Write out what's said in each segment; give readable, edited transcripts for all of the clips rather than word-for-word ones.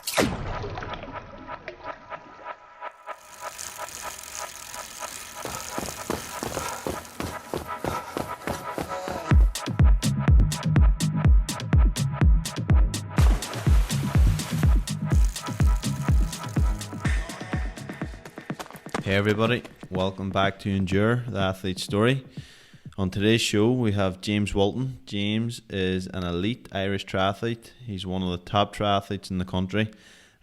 Hey everybody, welcome back to Endure, the Athlete Story. On today's show we have James Walton. James is an elite Irish triathlete. He's one of the top triathletes in the country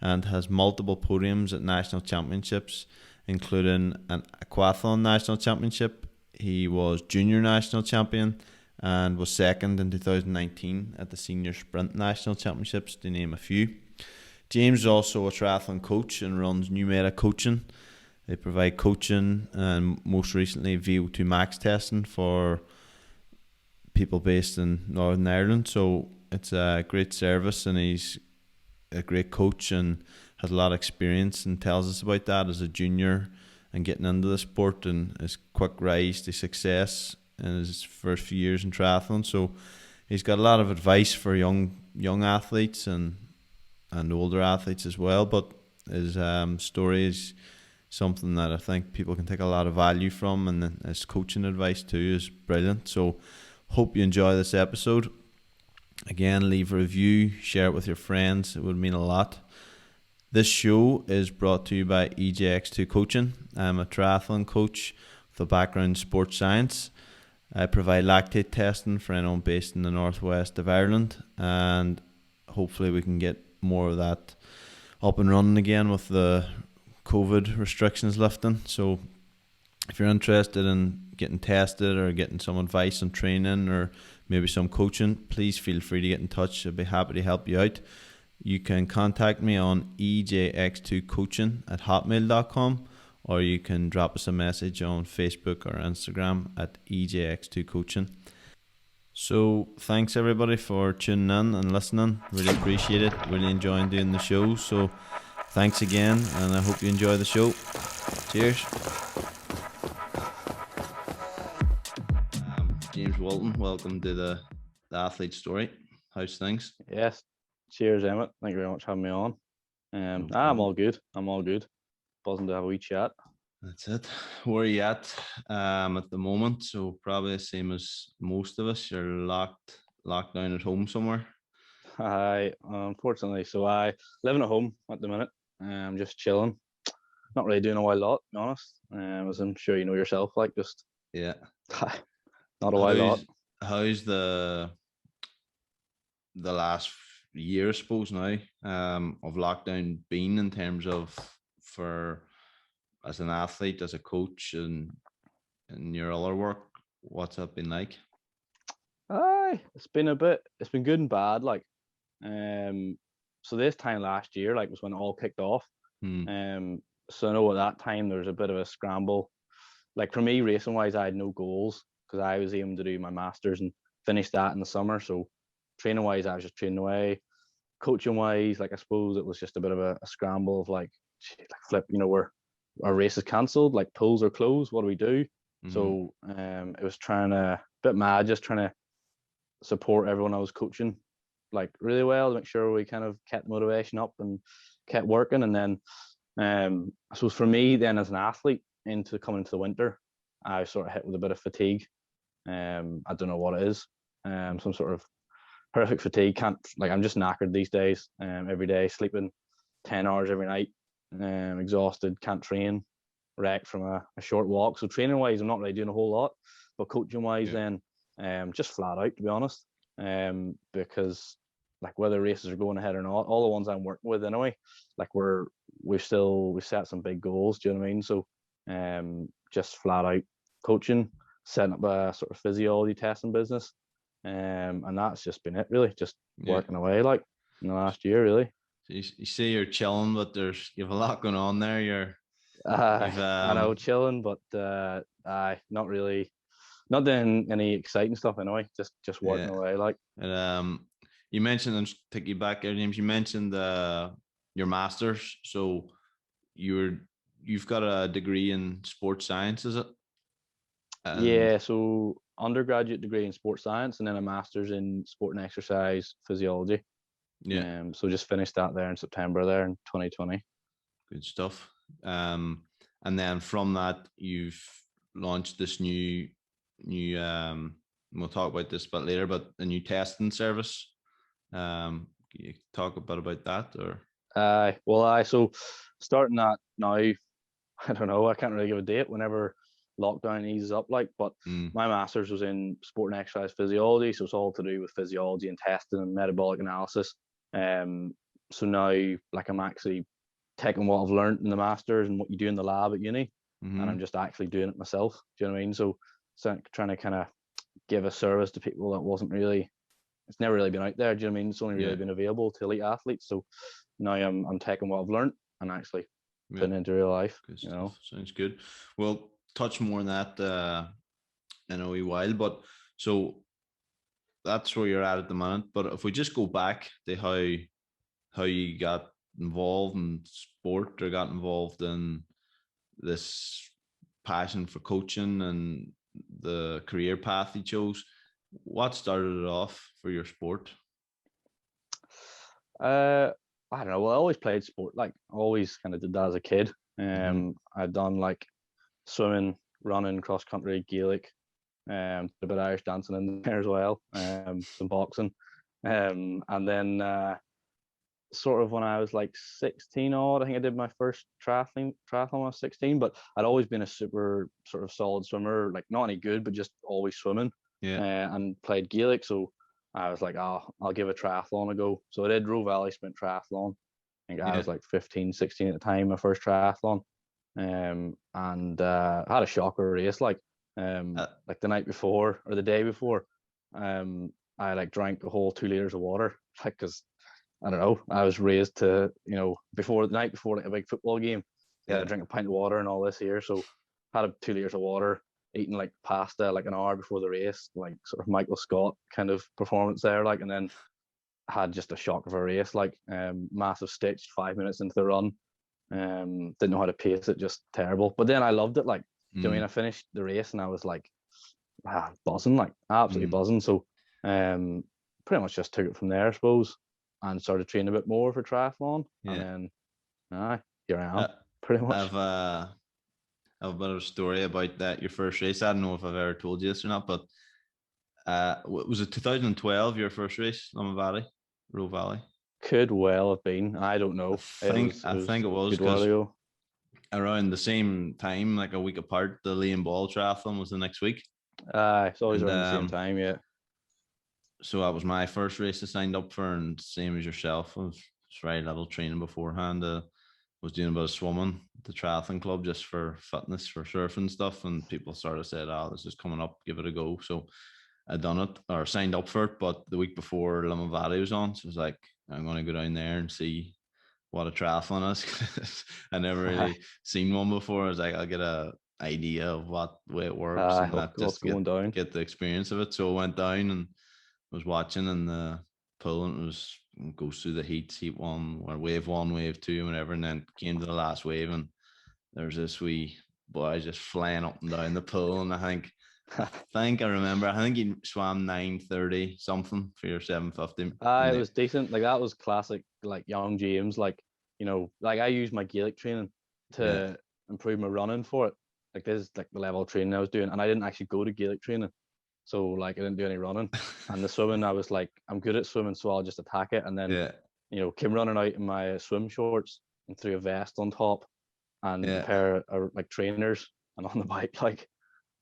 and has multiple podiums at national championships, including an aquathlon national championship. He was junior national champion and was second in 2019 at the senior sprint national championships, to name a few. James is also a triathlon coach and runs New Meta Coaching. They provide coaching and most recently VO2 max testing for people based in Northern Ireland. So it's a great service, and he's a great coach and has a lot of experience, and tells us about that as a junior and getting into the sport and his quick rise to success in his first few years in triathlon. So he's got a lot of advice for young athletes and older athletes as well. But his story is something that I think people can take a lot of value from, and his coaching advice too is brilliant. So hope you enjoy this episode. Again, leave a review, share it with your friends, it would mean a lot. This show is brought to you by EJX2 Coaching. I'm a triathlon coach with a background in sports science. I provide lactate testing for anyone based in the northwest of Ireland, and hopefully we can get more of that up and running again with the COVID restrictions lifting. So if you're interested in getting tested or getting some advice on training or maybe some coaching, please feel free to get in touch. I'd be happy to help you out. You can contact me on ejx2coaching@hotmail.com, or you can drop us a message on Facebook or Instagram at ejx2coaching. So thanks everybody for tuning in and listening. Really appreciate it. Really enjoying doing the show. So thanks again, and I hope you enjoy the show. Cheers. James Walton, welcome to the Athlete Story. How's things? Yes. Cheers, Emmett. Thank you very much for having me on. I'm all good. Buzzing to have a wee chat. That's it. Where are you at the moment? So probably the same as most of us. You're locked down at home somewhere. Unfortunately, so I living at home at the minute. I'm just chilling, not really doing a whole lot, to be honest. As I'm sure you know yourself, like just yeah, not a whole lot. How's the last year, I suppose now, of lockdown been in terms of for as an athlete, as a coach, and your other work? What's that been like? It's been good and bad. Like, so this time last year, like, was when it all kicked off. So I know at that time there was a bit of a scramble. Like for me, racing wise, I had no goals because I was aiming to do my masters and finish that in the summer. So training wise, I was just training away. Coaching wise, like I suppose it was just a bit of a scramble of like flip, where our race is cancelled, like pools are closed. What do we do? So it was a bit mad, just trying to support everyone I was coaching like really well to make sure we kind of kept motivation up and kept working. And then I suppose for me then as an athlete coming into the winter, I sort of hit with a bit of fatigue. I don't know what it is. Some sort of horrific fatigue. I'm just knackered these days. Every day sleeping 10 hours every night. Exhausted, can't train, wrecked from a short walk. So training wise, I'm not really doing a whole lot, but coaching wise, then just flat out, to be honest. Because like whether races are going ahead or not, all the ones I'm working with anyway, like we set some big goals. Do you know what I mean? So just flat out coaching, setting up a sort of physiology testing business, and that's just been it really, just working away like in the last year really. So you say you're chilling, but you have a lot going on there. I know, chilling, but not really, not doing any exciting stuff anyway. Just working away like. And you mentioned, and take you back there, James. You mentioned your masters. So you've got a degree in sports science, is it? Yeah. So undergraduate degree in sports science, and then a master's in sport and exercise physiology. Yeah. So just finished that there in September there in 2020. Good stuff. And then from that, you've launched this new, we'll talk about this a bit later, but a new testing service. Can you talk a bit about that, or? So starting that now, I don't know, I can't really give a date whenever lockdown eases up, but my master's was in sport and exercise physiology, so it's all to do with physiology and testing and metabolic analysis. So now, like, I'm actually taking what I've learned in the master's and what you do in the lab at uni, and I'm just actually doing it myself. Do you know what I mean? So trying to kind of give a service to people that it's never really been out there. Do you know what I mean? It's only really been available to elite athletes. So now I'm taking what I've learned and actually putting it into real life. Good stuff. Sounds good. We'll touch more on that in a wee while, but so that's where you're at the moment. But if we just go back to how you got involved in sport or got involved in this passion for coaching and the career path you chose, what started it off for your sport? I don't know. Well, I always played sport. Like, I always kind of did that as a kid. I'd done like swimming, running, cross country, Gaelic, a bit of Irish dancing in there as well, some boxing, and then sort of when I was like 16 odd, I think I did my first triathlon when I was 16. But I'd always been a super sort of solid swimmer, like not any good, but just always swimming. And played Gaelic, so I was like, oh, I'll give a triathlon a go. So I did Roe Valley Sprint Triathlon. I think I was like 15, 16 at the time, my first triathlon. And I had a shocker race, like the night before or the day before. I like drank a whole 2 liters of water, like, because I don't know, I was raised to, before the night before like a big football game, drink a pint of water and all this here. So had a 2 liters of water, eating like pasta like an hour before the race, like sort of Michael Scott kind of performance there, like, and then had just a shock of a race, like massive stitch 5 minutes into the run. Didn't know how to pace it, just terrible. But then I loved it, like, do you know what I mean? I finished the race and I was like buzzing, like absolutely buzzing. So pretty much just took it from there, I suppose, and started training a bit more for triathlon. And then here I am, pretty much. I've a bit of a story about that, your first race. I don't know if I've ever told you this or not, but was it 2012 your first race, Roe Valley? Could well have been. I don't know. I think it was because around the same time, like a week apart, the Liam Ball triathlon was the next week. It's always around the same time, yeah. So that was my first race I signed up for, and same as yourself. I was very little training beforehand. Was doing a bit of swimming at the triathlon club just for fitness, for surfing stuff, and people sort of said, "Oh, this is coming up, give it a go." So I done it, or signed up for it. But the week before Limavady was on, so I was like, I'm going to go down there and see what a triathlon is. I never really seen one before. I was like, I'll get a idea of what way it works and that, just get the experience of it. So I went down and was watching in the pool, and it goes through the heat one, or wave 1, wave 2, and whatever, and then came to the last wave, and there's this wee boy just flying up and down the pool, and I think he swam 9:30 something for your 7:50. It was decent. Like, that was classic, like, young James. Like, like, I used my Gaelic training to improve my running for it. Like, this is like the level of training I was doing, and I didn't actually go to Gaelic training. So, like, I didn't do any running. And the swimming, I was like, I'm good at swimming, so I'll just attack it. And then, came running out in my swim shorts and threw a vest on top and a pair of like trainers, and on the bike, like.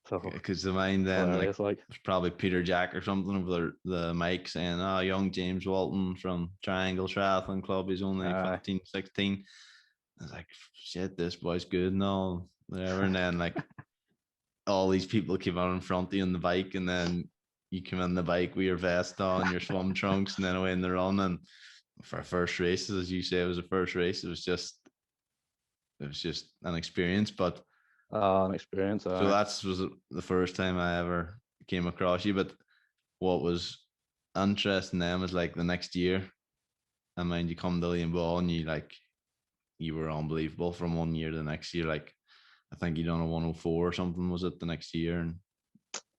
Because the mind then, like, it was probably Peter Jack or something over the mic saying, "Oh, young James Walton from Triangle Triathlon Club. He's only 15, 16. I was like, shit, this boy's good and all, whatever. And then, like, all these people came out in front of you on the bike, and then you come in the bike with your vest on, your swim trunks, and then away in the run. And for our first races, as you say, it was the first race. It was just an experience. But an experience. So that was the first time I ever came across you. But what was interesting then was, like, the next year, I mean, you come to Liam Ball and you were unbelievable from one year to the next year. Like, I think you done a 104 or something, was it, the next year? And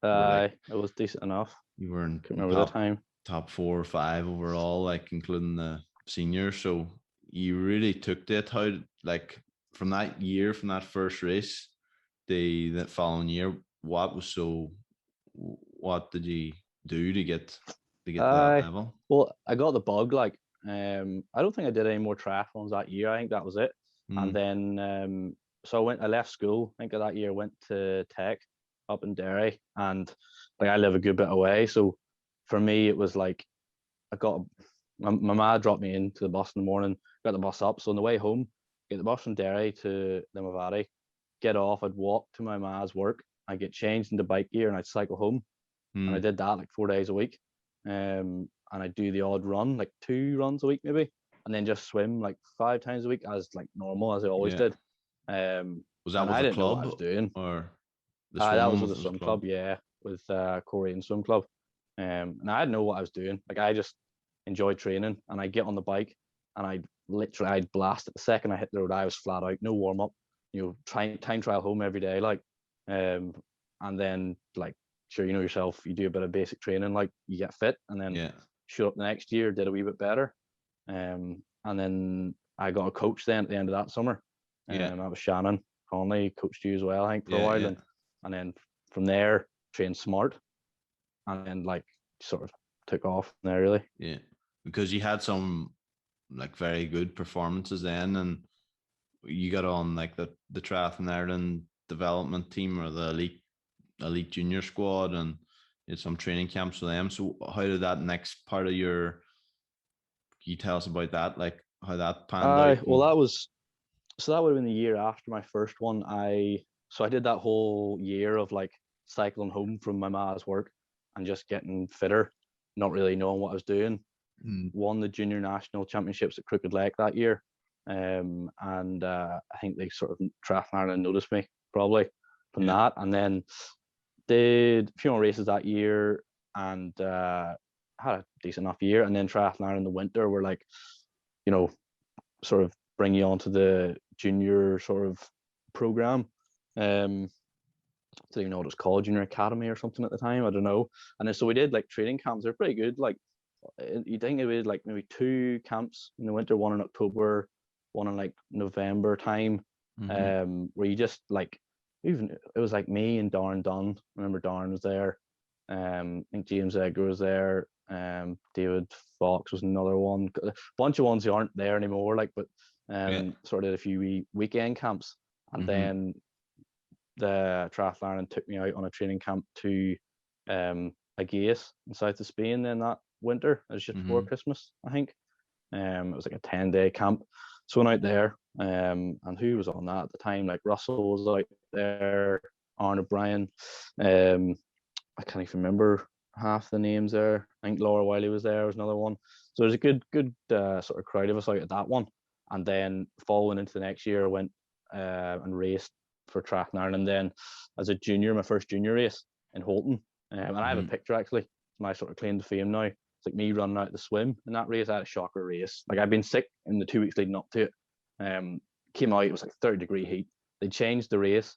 it was decent enough. You were in can't remember the time. top 4 or 5 overall, like including the seniors. So you really took it. How, like, from that first race, that following year, what did you do to get to that I level? well, I got the bug. Like, I don't think I did any more triathlons that year. I think that was it. And Mm, then, so I left school. I think of that year, went to Tech up in Derry, and like I live a good bit away. So for me, it was like I got my ma dropped me into the bus in the morning, got the bus up. So on the way home, get the bus from Derry to Limavady, get off. I'd walk to my ma's work. I get changed into bike gear and I'd cycle home, and I mm, did that like 4 days a week. And I do the odd run, like 2 runs a week maybe, and then just swim like 5 times a week as like normal as I always yeah. did. Um, Was that and with I the didn't know what I was club doing. or the That swimming was with was the with the swim club? club, yeah, with Korean swim club. And I didn't know what I was doing. Like I just enjoyed training, and I get on the bike, and I'd blast it the second I hit the road. I was flat out, no warm up. Time trial home every day, like, um, and then like, sure, you know yourself, you do a bit of basic training, like you get fit, and then Yeah, showed up the next year, did a wee bit better. And then I got a coach then at the end of that summer. yeah, That was Shannon Conley, coached you as well, I think, for a yeah, while. yeah, And then from there, trained smart, and then like sort of took off from there really. yeah. Because you had some like very good performances then, and you got on like the Triathlon Ireland development team or the elite junior squad, and you had some training camps with them. So how did that next part of your? Can you tell us about that? Like how that panned out? Well, that was so that would have been the year after my first one. I did that whole year of like cycling home from my ma's work and just getting fitter, not really knowing what I was doing. Mm, Won the junior national championships at Crooked Lake that year, and I think they sort of Triathlon Ireland noticed me probably from yeah. that, and then did a few more races that year, and had a decent enough year, and then Triathlon Ireland in the winter were like, you know, sort of bring you onto the junior sort of program. Um, I don't even know what it's called, junior academy or something at the time. I don't know. And then so we did like training camps. They're pretty good. Like you think it would like maybe 2 camps in the winter, one in October, one in like November time, Mm-hmm. where you just like even it was like me and Darren Dunn. I remember Darren was there. I think James Edgar was there. David Fox was another one. A bunch of ones who aren't there anymore. Like, but Yeah. sort of did a few weekend camps, and Mm-hmm. then the Triathlon Ireland took me out on a training camp to Aguillas in south of Spain. Then that winter, it was just before Mm-hmm. Christmas, I think. It was like a 10-day camp. So went out there, and who was on that at the time? Like Russell was out there, Arne O'Brien. I can't even remember half the names there. I think Laura Wiley was there, was another one. So there's a good sort of crowd of us out at that one. And then following into the next year, I went and raced for Triathlon Ireland. And then as a junior, my first junior race in Walton. And I have a Mm-hmm. picture actually. It's my sort of claim to fame now. It's like me running out the swim in that race. I had a shocker race. Like I'd been sick in the 2 weeks leading up to it. Um, Came out, it was like 30-degree heat. They changed the race.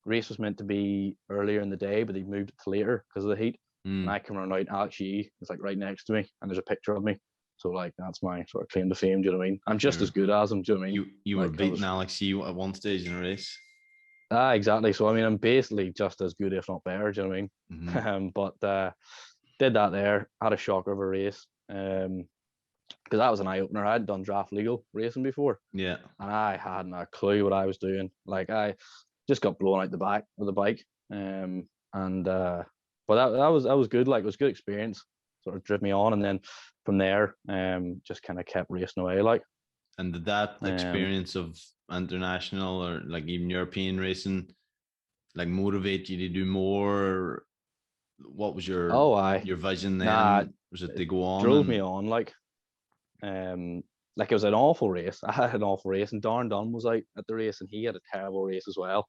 Race was meant to be earlier in the day, but they moved it to later because of the heat. And Mm. I come run out, Alex Yee is like right next to me, and there's a picture of me. So like that's my sort of claim to fame. Do you know what I mean? I'm just You're as good as him. Do you know what I mean? you were Like I beating was. Alex Yee at one stage in a race. Exactly. So I mean, I'm basically just as good, if not better. Do you know what I mean? Mm-hmm. But did that there. Had a shocker of a race. Because that was an eye opener. I'd done draft legal racing before, Yeah. and I hadn't a clue what I was doing. Like I just got blown out the back of the bike. And but that was good. Like it was a good experience. Sort of driven me on, and then from there, just kind of kept racing away. Like, And did that um, experience of international or like even European racing like motivate you to do more? What was oh, I your vision nah, then? Was it it to go on drove me and on. Um, like it was an awful race. I had an awful race, and Darren Dunn was out at the race, and he had a terrible race as well.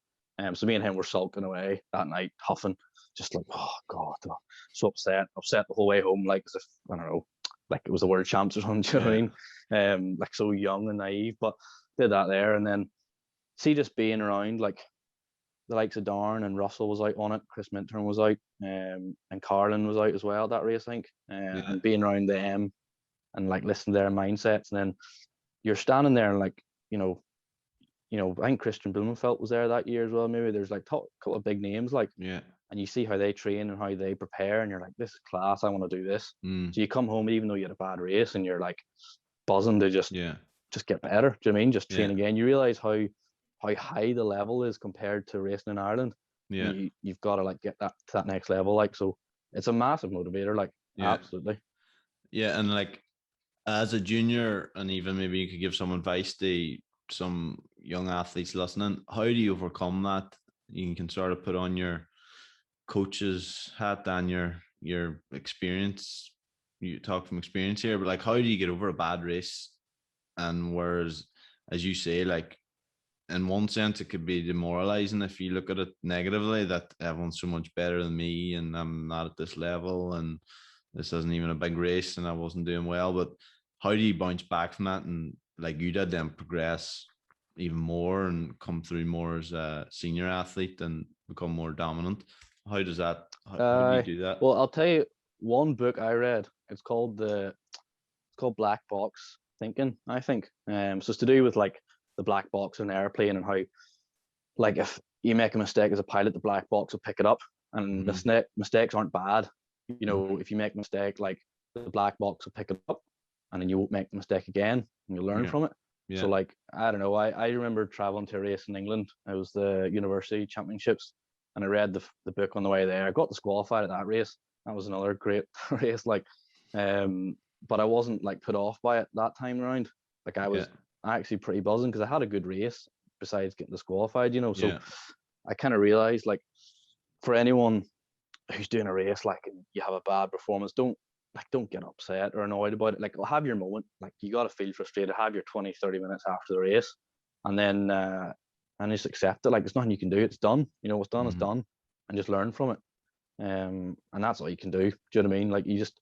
So me and him were sulking away that night, huffing, just like, oh god, so upset the whole way home, like as if I don't know, like it was the world champs or something. Do you know what I yeah? mean? Like so young and naive, but did that there, and then see just being around like the likes of Darn and Russell was out on it. Chris Minturn was out, and Carlin was out as well that race, I think. And being around them and like listening to their mindsets, and then you're standing there and like, I think Christian Blumenfeld was there that year as well. Maybe there's like a couple of big names, like, and you see how they train and how they prepare, and you're like, this is class. I want to do this. So you come home even though you had a bad race, and you're like buzzing to just get better. Do you know what I mean? Just train again. You realize how high the level is compared to racing in Ireland. You've got to like get that to that next level. Like, so it's a massive motivator. Like, absolutely. Yeah, and like as a junior, and even maybe you could give some advice to some young athletes listening. How do you overcome that? You can sort of put on your coach's hat and your experience. You talk from experience here, but like, how do you get over a bad race? And whereas, as you say, like in one sense, it could be demoralizing if you look at it negatively, that everyone's so much better than me and I'm not at this level and this isn't even a big race and I wasn't doing well. But how do you bounce back from that and, like you did, then progress even more and come through more as a senior athlete and become more dominant? How does that, how do you do that? Well, I'll tell you one book I read. It's called Black Box Thinking, I think. So it's to do with like the black box in an airplane and how, like, if you make a mistake as a pilot, the black box will pick it up, and mistakes aren't bad. If you make a mistake, like, the black box will pick it up, and then you won't make the mistake again, and you'll learn from it. So, like, I don't know. I remember traveling to a race in England. It was the University Championships, and I read the book on the way there. I got disqualified at that race. That was another great race. Like, but I wasn't like put off by it that time around. Like, I was actually pretty buzzing because I had a good race besides getting disqualified. So I kind of realized, like, for anyone who's doing a race, like, and you have a bad performance, don't get upset or annoyed about it. Like, have your moment. Like, you got to feel frustrated, have your 20-30 minutes after the race, and then and just accept it. Like, there's nothing you can do. It's done. What's done is done, and just learn from it. And that's all you can do. Do you know what I mean? Like, you just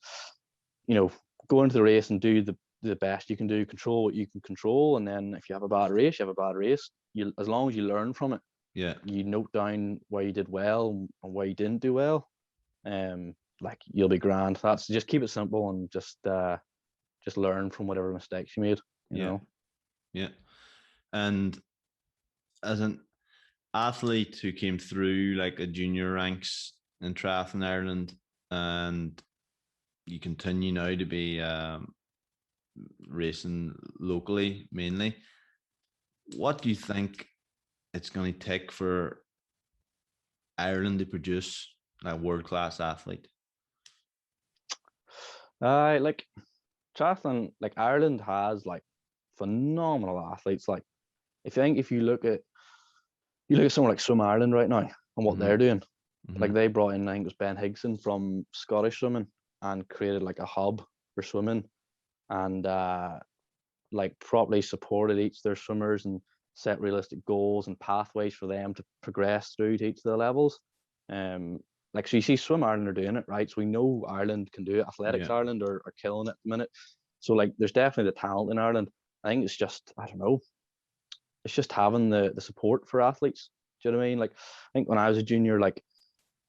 go into the race and do the best you can do, control what you can control, and then if you have a bad race, you have a bad race. As long as you learn from it, you note down where you did well and where you didn't do well, like, you'll be grand. That's just, keep it simple and just learn from whatever mistakes you made. You know. And as an athlete who came through like a junior ranks in Triathlon Ireland, and you continue now to be racing locally mainly, what do you think it's going to take for Ireland to produce a world-class athlete? Like, triathlon, like, Ireland has like phenomenal athletes. Like, if you look at someone like Swim Ireland right now and what they're doing, like, they brought in, I think it was Ben Higson from Scottish swimming, and created like a hub for swimming, and like properly supported each of their swimmers and set realistic goals and pathways for them to progress through to each of the levels. Like, so you see Swim Ireland are doing it, right? So we know Ireland can do it. Athletics Ireland are killing it at the minute. So, like, there's definitely the talent in Ireland. I think it's just, I don't know, it's just having the support for athletes. Do you know what I mean? Like, I think when I was a junior, like,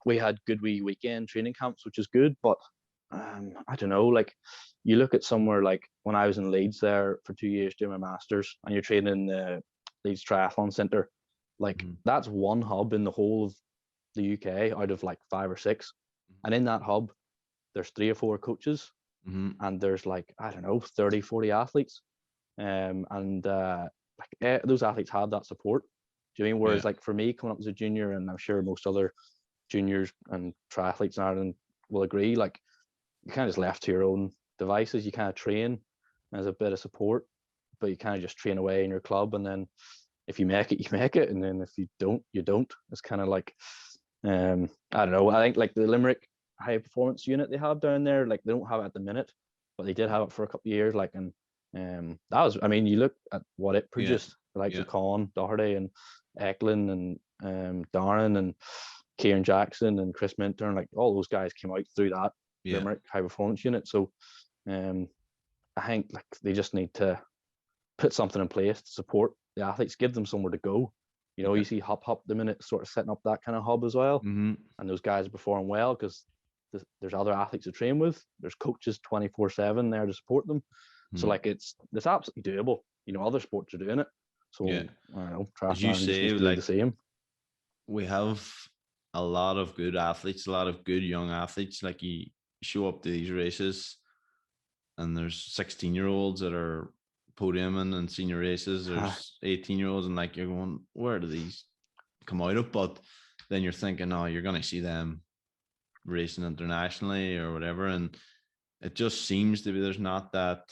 we had good wee weekend training camps, which is good, but I don't know, like, you look at somewhere like when I was in Leeds there for 2 years doing my masters, and you're training in the Leeds Triathlon Centre, like, that's one hub in the whole of the UK out of like 5 or 6, and in that hub there's 3 or 4 coaches, and there's like, I don't know, 30-40 athletes, and like, those athletes have that support. Do you know what I mean? Whereas like, for me, coming up as a junior, and I'm sure most other juniors and triathletes in Ireland will agree, like, you kind of just left to your own devices. You kind of train as a bit of support, but you kind of just train away in your club, and then if you make it, you make it, and then if you don't, you don't. It's kind of like, I don't know. I think like the Limerick high performance unit they have down there, like, they don't have it at the minute, but they did have it for a couple of years. Like, and that was, I mean, you look at what it produced, the likes of Con Doherty and Eklund and Darren and Kieran Jackson and Chris Minturn, like, all those guys came out through that Limerick high performance unit. So I think, like, they just need to put something in place to support the athletes, give them somewhere to go, You know, you see Hop the minute sort of setting up that kind of hub as well, and those guys perform well because there's other athletes to train with. There's coaches 24/7 there to support them. So like it's absolutely doable. You know, other sports are doing it. So I don't know, as you triathlon say, just needs to do the same. We have a lot of good athletes, a lot of good young athletes. Like you show up to these races, and there's 16-year-olds that are podiuming in senior races. There's 18-year-olds, and like you're going, where do these come out of? But then you're thinking, oh, you're going to see them racing internationally or whatever, and it just seems to be there's not that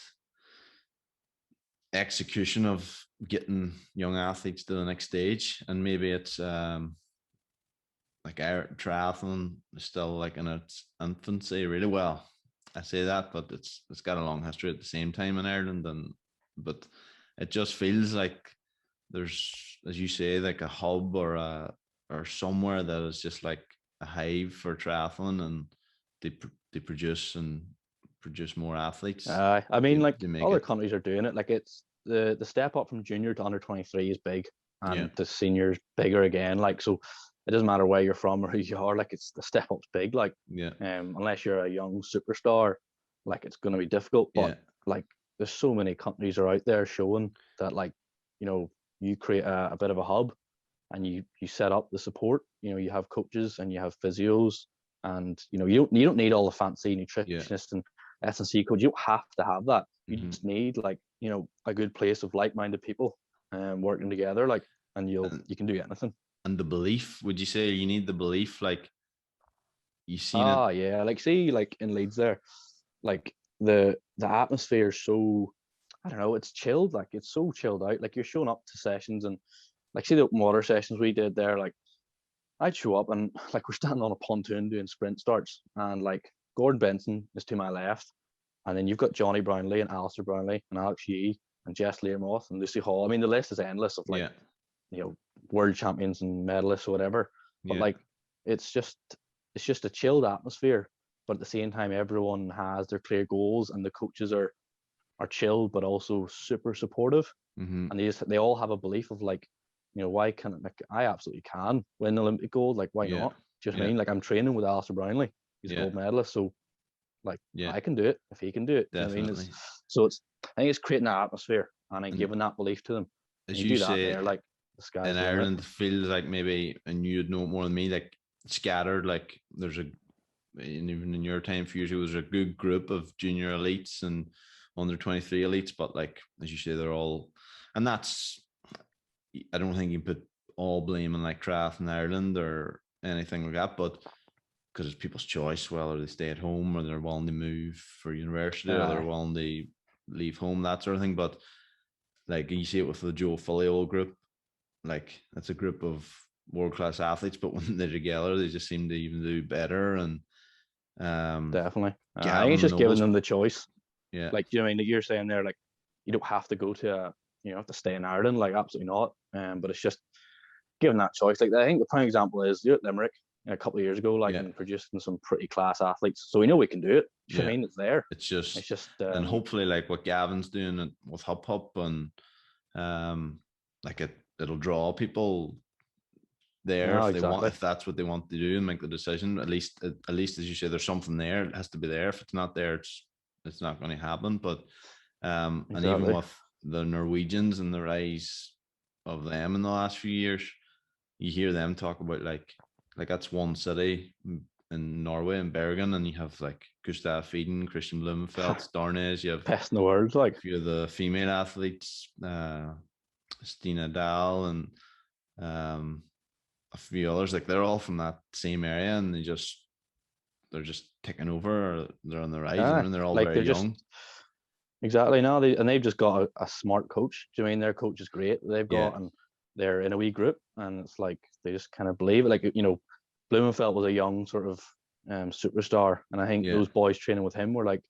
execution of getting young athletes to the next stage. And maybe it's like our triathlon is still like in its infancy. Really, well, I say that, but it's got a long history at the same time in Ireland, but it just feels like there's, as you say, like a hub or somewhere that is just like a hive for triathlon, and they produce more athletes. I mean, like other it. countries are doing it. Like it's the step up from junior to under 23 is big, and the seniors bigger again. Like so, it doesn't matter where you're from or who you are. Like it's the step up's big. Like unless you're a young superstar, like it's going to be difficult. But like there's so many countries are out there showing that, like, you know, you create a bit of a hub, and you set up the support. You know, you have coaches and you have physios, and you know you don't need all the fancy nutritionists and S&C coach. You don't have to have that. You just need, like, you know, a good place of like-minded people working together, like, and you can do anything. And the belief, would you say you need the belief? Like you seen it? Yeah, like see, like in Leeds there, like the atmosphere is so, I don't know, it's chilled. Like it's so chilled out. Like you're showing up to sessions, and like see the open water sessions we did there, like I'd show up and like we're standing on a pontoon doing sprint starts, and like Gordon Benson is to my left, and then you've got Johnny Brownlee and Alistair Brownlee and Alex Yee and Jess Learmoth and Lucy Hall. I mean, the list is endless of like, you know, world champions and medalists or whatever. But like, it's just a chilled atmosphere. But at the same time, everyone has their clear goals, and the coaches are chilled, but also super supportive. And they all have a belief of like, you know, why can't, like, I absolutely can win Olympic gold. Like, why not? Do you know what I mean? Like, I'm training with Alistair Brownlee. He's a gold medalist. So like, I can do it if he can do it. Definitely. You know what I mean? So I think it's creating that atmosphere and then giving that belief to them. As you say, there, like the sky's in Ireland, it feels like maybe, and you'd know more than me, like scattered. Like there's and even in your time, for you, there's a good group of junior elites and under 23 elites. But like, as you say, they're all, and that's, I don't think you can put all blame on like triathlon in Ireland or anything like that, but because it's people's choice whether they stay at home or they're willing to move for university or they're willing to leave home, that sort of thing. But like you see it with the Joe Filio group, like that's a group of world-class athletes, but when they're together, they just seem to even do better. And definitely, I think it's just giving them the choice. Yeah, like, you know, I mean, you're saying there, like, you don't have to go to you know, have to stay in Ireland, like absolutely not. But it's just giving that choice. Like I think the prime example is you're at Limerick a couple of years ago, like, and producing some pretty class athletes. So we know we can do it. I mean, it's there. It's just and hopefully like what Gavin's doing with Hop and like it'll draw people there if they want, if that's what they want to do and make the decision. At least as you say, there's something there. It has to be there. If it's not there, it's not going to happen. But and even with the Norwegians and the rise of them in the last few years, you hear them talk about like that's one city in Norway, in Bergen, and you have like Gustav Iden, Christian Blumenfeld, Darnes. You have best in the world, like a few of the female athletes, Stina Dahl, and a few others. Like they're all from that same area, and they're just taking over. Or they're on the rise, and they're all like, very young. Exactly. No, they've just got a smart coach. Do you mean their coach is great? They've got, and they're in a wee group, and it's like they just kind of believe it. Like, you know, Blumenfeld was a young sort of superstar, and I think those boys training with him were like,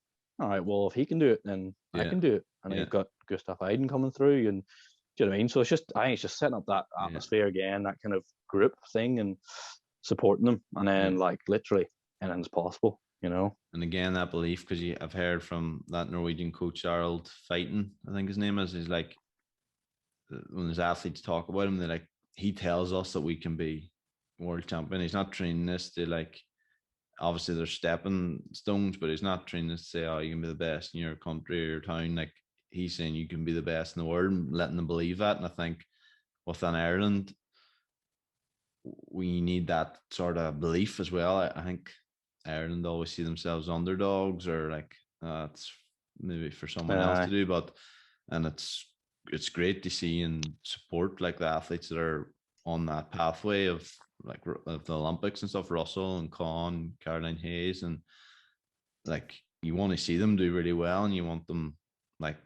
all right, well, if he can do it, then I can do it. And then you've got Gustav Iden coming through, and do you know what I mean? So I think it's just setting up that atmosphere again, that kind of group thing, and supporting them, and then like literally anything's possible. You know, and again that belief, because I've heard from that Norwegian coach Harald Fighten, I think his name is. He's like, when his athletes talk about him, they like he tells us that we can be world champion. He's not training us to like, obviously there's stepping stones, but he's not training us to say, oh, you can be the best in your country or your town. Like, he's saying you can be the best in the world and letting them believe that. And I think within Ireland, we need that sort of belief as well. I think Ireland always see themselves underdogs, or like, it's maybe for someone else to do, but and it's great to see and support like the athletes that are on that pathway of like of the Olympics and stuff. Russell and Con, Caroline Hayes, and like, you want to see them do really well, and you want them, like,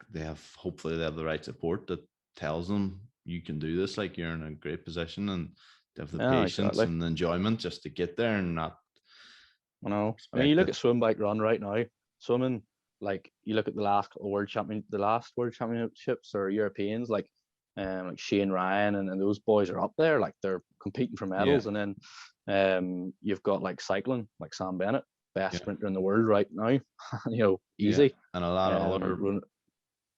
hopefully they have the right support that tells them you can do this, like, you're in a great position, and they have the patience and the enjoyment just to get there, and not. I know. I mean, you look at swim, bike, run right now. Swimming, like, you look at the last world championships or Europeans, like Shane Ryan and those boys are up there, like they're competing for medals. And then you've got like cycling, like Sam Bennett, best sprinter in the world right now, easy. And a lot of other.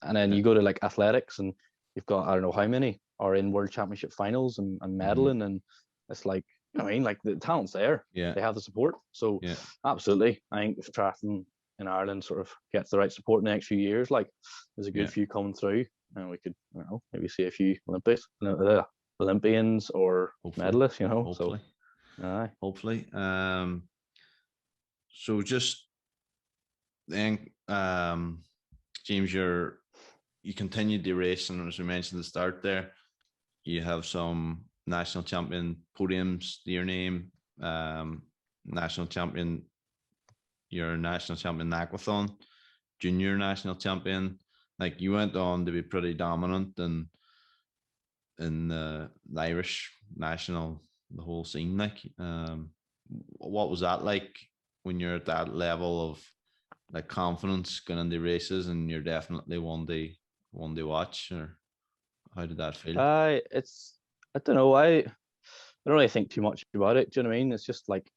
And then you go to like athletics, and you've got, I don't know how many are in world championship finals and medaling, and it's like, I mean, like, the talent's there. They have the support. So absolutely, I think if triathlon in Ireland sort of gets the right support in the next few years, like, there's a good few coming through, and we could, maybe see a few Olympians or medalists, Hopefully. So, hopefully. So just then, James, you continued the race, and as we mentioned at the start there, you have some national champion podiums to your name, national champion, you're a national champion aquathon, junior national champion. Like, you went on to be pretty dominant in the Irish national, the whole scene. Like, what was that like when you're at that level of like confidence going into races, and you're definitely one to watch? Or how did that feel? I don't know. I don't really think too much about it. Do you know what I mean? It's just like,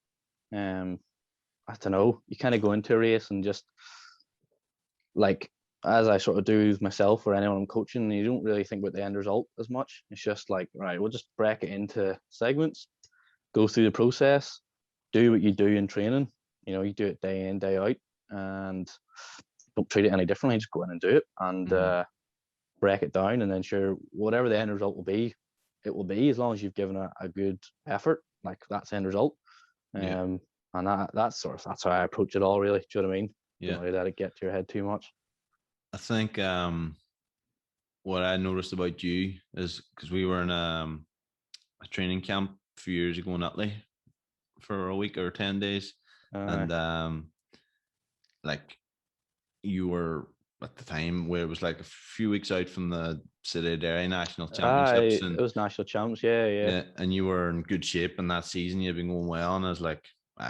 I don't know. You kind of go into a race and just, like, as I sort of do with myself or anyone I'm coaching, you don't really think about the end result as much. It's just like, right, we'll just break it into segments, go through the process, do what you do in training. You do it day in, day out, and don't treat it any differently. Just go in and do it, and break it down, and then sure, whatever the end result will be, it will be, as long as you've given a good effort. Like, that's the end result. And that's how I approach it all, really. Do you know what I mean? Don't really let it get to your head too much. I think what I noticed about you is, because we were in a training camp a few years ago in Italy for a week or 10 days, and like, you were at the time where it was like a few weeks out from the City Dairy National Championships, and it was national champs, yeah. And you were in good shape in that season. You've been going well, and I was like,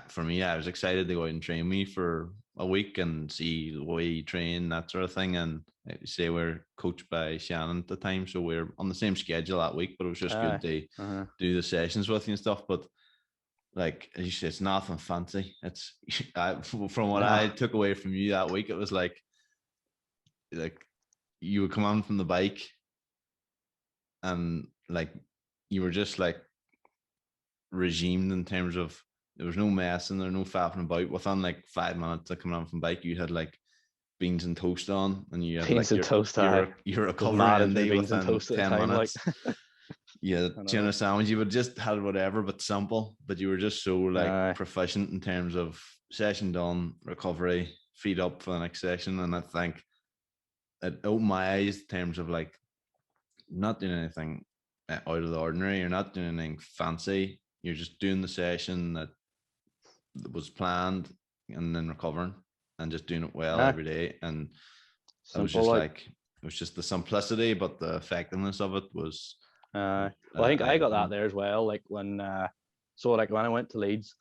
for me, I was excited to go out and train me for a week and see the way you train, that sort of thing. And say we're coached by Shannon at the time, so we're on the same schedule that week, but it was just good to do the sessions with you and stuff. But like, as you say, it's nothing fancy. It's from what I took away from you that week, it was like you would come on from the bike, and like, you were just like regimed in terms of, there was no messing, there was no faffing about. Within like 5 minutes of coming on from bike, you had like beans and toast on, and you had beans like and toast. You're recovering beans within and toast 10 minutes. Like. Yeah, tuna sandwich. You would just had whatever, but simple. But you were just so like proficient in terms of session done, recovery, feet up for the next session. And I think it opened my eyes in terms of like, not doing anything out of the ordinary. You're not doing anything fancy. You're just doing the session that was planned, and then recovering and just doing it well every day. And it was just like, it was just the simplicity, but the effectiveness of it was. Well, I think I got that there as well. Like, when when I went to Leeds,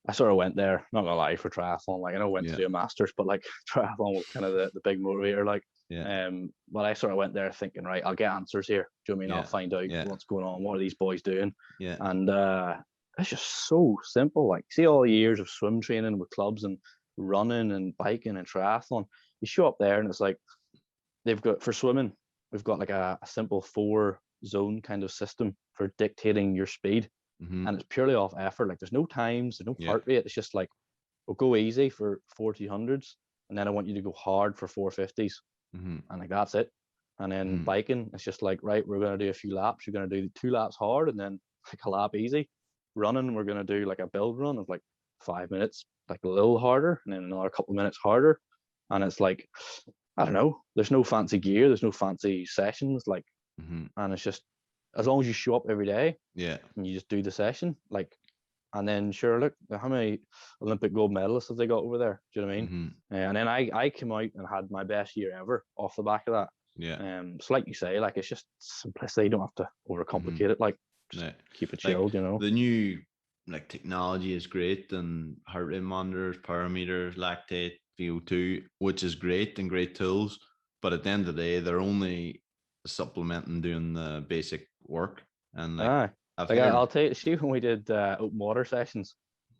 I sort of went there, not gonna lie, for triathlon. Like, I know I went to do a master's, but like, triathlon was kind of the big motivator. Like, but I sort of went there thinking, right, I'll get answers here. Do you know what I mean? I'll find out what's going on. What are these boys doing? And it's just so simple. Like, see all the years of swim training with clubs and running and biking and triathlon. You show up there, and it's like, they've got, for swimming, we've got like a simple 4 zone kind of system for dictating your speed. And it's purely off effort. Like there's no times, there's no heart rate. It's just like, we'll go easy for 1400s, and then I want you to go hard for 450s. And like that's it. And then biking, it's just like, right, we're going to do a few laps. You're going to do 2 laps hard and then like a lap easy. Running, we're going to do like a build run of like 5 minutes, like a little harder, and then another couple of minutes harder. And it's like, I don't know, there's no fancy gear, there's no fancy sessions, like, and it's just, as long as you show up every day, and you just do the session, like, and then sure, look, how many Olympic gold medalists have they got over there? Do you know what I mean? And then I came out and had my best year ever off the back of that. So like you say, like, it's just simplicity. You don't have to overcomplicate it. Like, just keep it chilled, like, you know. The new like technology is great, and heart rate monitors, power meters, lactate, VO2, which is great and great tools. But at the end of the day, they're only supplementing doing the basic work. And like, I'll tell you, see, when we did open water sessions,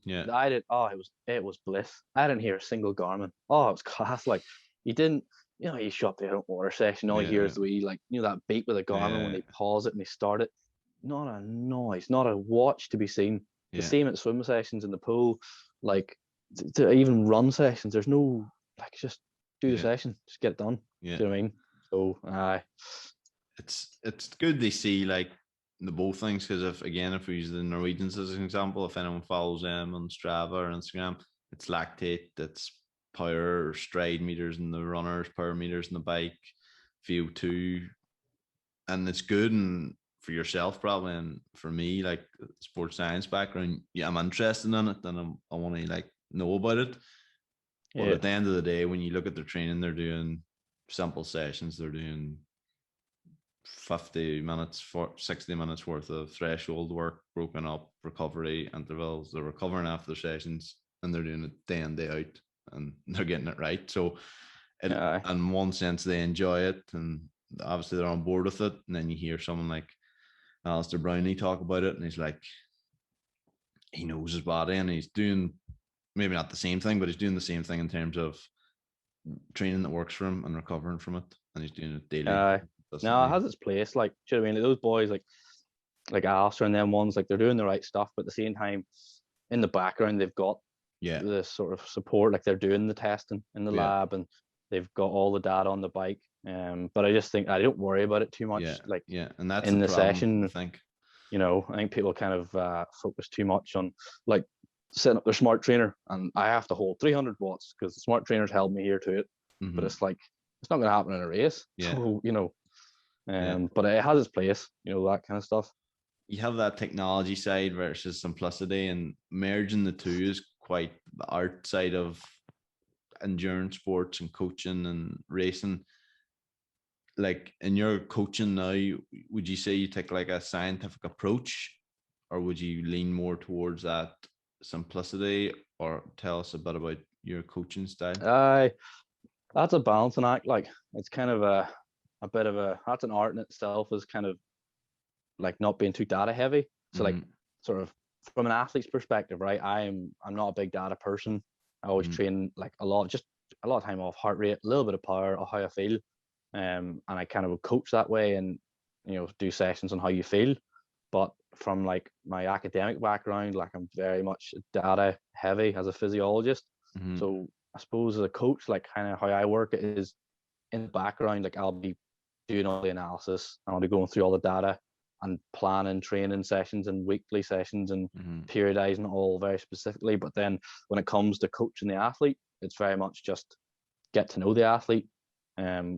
I did. Oh, it was bliss. I didn't hear a single Garmin. Oh, it was class. Like, you didn't, you know, you shut the open water session, all you hear is the wee, like, you know, that beep with a Garmin when they pause it and they start it. Not a noise, not a watch to be seen. The same at swim sessions in the pool, like to even run sessions. There's no, like, just do the session, just get it done. Do you know what I mean? So, it's good to see like the both things, because if we use the Norwegians as an example, if anyone follows them on Strava or Instagram, it's lactate, it's power or stride meters in the runners, power meters in the bike, VO2, and it's good and for yourself probably, and for me, like sports science background, I'm interested in it and I want to like know about it. But at the end of the day, when you look at their training, they're doing simple sessions, they're doing 50 minutes, 60 minutes worth of threshold work, broken up, recovery intervals. They're recovering after the sessions and they're doing it day in, day out, and they're getting it right. So in one sense, they enjoy it and obviously they're on board with it. And then you hear someone like Alistair Brownlee talk about it, and he's like, he knows his body and he's doing maybe not the same thing, but he's doing the same thing in terms of training that works for him and recovering from it, and he's doing it daily. No, it has its place. Like, do you know what I mean? Like, those boys, like Alistair and them ones, like, they're doing the right stuff, but at the same time, in the background, they've got the sort of support. Like, they're doing the testing in the lab, and they've got all the data on the bike. But I just think I don't worry about it too much. And that's in the problem, session, I think. You know, I think people kind of focus too much on like setting up their smart trainer, and I have to hold 300 watts because the smart trainer's held me here to it. But it's like, it's not going to happen in a race. So, you know, but it has its place, you know, that kind of stuff. You have that technology side versus simplicity, and merging the two is quite the art side of endurance sports and coaching and racing. Like, in your coaching now, would you say you take like a scientific approach, or would you lean more towards that simplicity? Or tell us a bit about your coaching style. That's a balancing act. Like, it's kind of a bit of that's an art in itself, is kind of like not being too data heavy. So like, sort of from an athlete's perspective, right, I'm not a big data person. I always train like a lot of time off heart rate, a little bit of power, or how I feel. And I kind of would coach that way, and, you know, do sessions on how you feel. But from like my academic background, like, I'm very much data heavy as a physiologist. So I suppose as a coach, like, kind of how I work is in the background, like, I'll be doing all the analysis, and I'll be going through all the data and planning training sessions and weekly sessions and periodizing all very specifically. But then when it comes to coaching the athlete, it's very much just get to know the athlete,